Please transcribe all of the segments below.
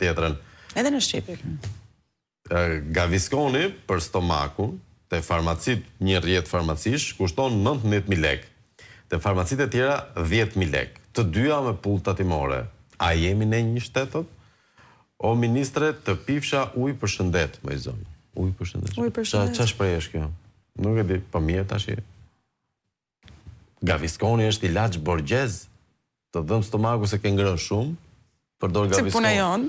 tjetrën. Edhe në Shqipëri. Gavisconi për stomakun, te farmacit, një rrjet farmacish, kushton 19.000 lek. Te farmacit e tjera 10.000 lek. Të dyja me pull tatimore. A jemi ne një shtetët? O ministre, të pifsha ujë për shëndet, më i zonë. Ujë për shëndet. Ujë për shëndet. Qa shprejesh kjo? Nuk e di, pa mirë tash. Gavisconi është ilaç borgjez. Të dhëm stomaku se ke ngrënë shumë, përdor Gavisconi. Se puna jonë.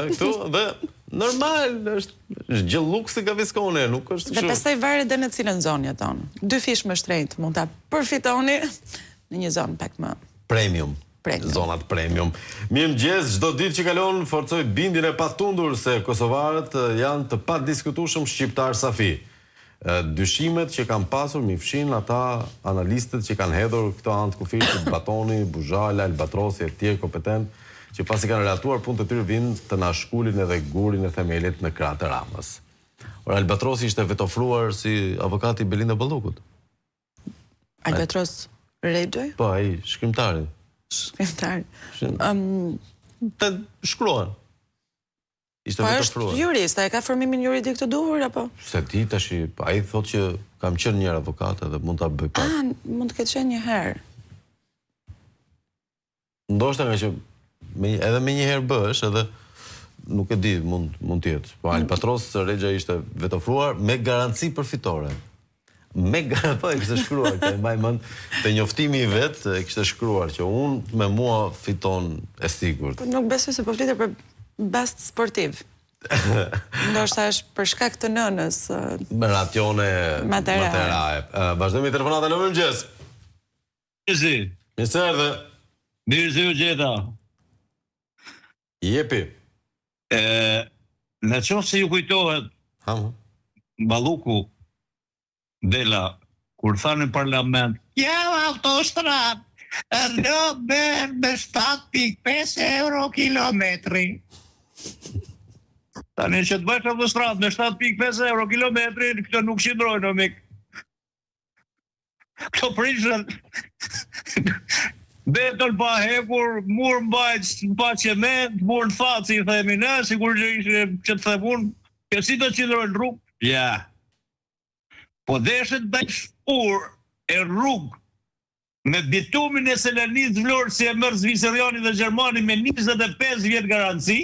Këtu, dhe normal, është gjë luks e Gavisconi, nuk është Dhe pastaj varet edhe në cilën zonë jeton. 2 fish më shtrenjtë mund ta përfitoni në një zonë pak më premium. Zonat premium. Mirëmëngjes, çdo ditë që kalon forcoj bindjen e patundur se kosovarët janë të padiskutueshëm shqiptar safi. Dyshimet që kanë pasur mi fshin ata analistët që kanë hedhur këto anë të kufit, Batoni, Buzhala, Albatrosi e tjerë kompetent, që pasi kanë relatuar punë të tyre vinë të na shkulin edhe gurin e themelit në krahët e Ramës. Albatrosi ishte vetofruar si avokati Belinda Ballukut. Albatros Rexhaj? Po, ai shkrimtari. Shkrimtari. Të shkruan. Po është jurist, a e ka formimin juridik të duhur, apo? Se ti tash, a i thot që kam qenë njërë avokat edhe mund të bëj pak. Mund të ketë qenë një herë. Ndoshta nga që edhe me një herë bësh, edhe nuk e di, mund tjetë. Po Albatros Rexhaj ishte vetofruar me garanci përfitore. Po e kështë shkruar, të njoftimi i vetë e kështë shkruar që unë me mua fiton e sigurt. Nuk besoj se po flitet për bast sportiv. Ndoshta është për shkak të nënës. Me ratione Materae. Vazhdojmë i telefonat, alo, mirëmëngjes. Mirësi. Mirëse erdhe. Mirësi u gjeta. Jepi. Në qoftë se ju kujtohet Balluku Dela, kur tha në parlament, ja autostrat, do bërë me 7.5 euro kilometri. Tani që të bëjtë autostrat me 7.5 euro kilometri, këto nuk qëndrojnë, mik. Këto prishën, betën pa hekur, murë mbajtë pa qement, murë në fatë, si i themi në, sigur që ishë që të themun, që si të qëndrojnë rrugë, ja. Po deshet bëjt shpur e rrugë me bitumin e Selanis Vlorë si e mërë Zviseriani dhe Gjermani me 25 vjetë garanci,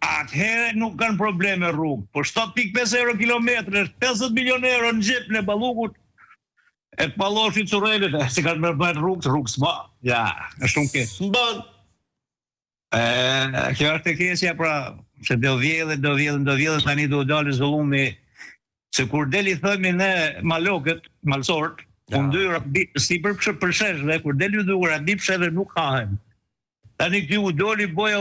atëhere nuk kanë probleme rrugë. Po 7.5 euro kilometre, 50 milion euro në gjep në Ballukut, e të paloshit Curelit, se kanë mërë bëjt rrugë s'ma. Ja, është shumë keq. S'mban. Kjo është e keqja, pra, se do vjedhe, tani do dalë zëllumi. Se kur deli thëmi në malokët, malsorët, si për përshesh dhe kur deli u dukur, a di pshe dhe nuk hahen. Tani këti u doli boja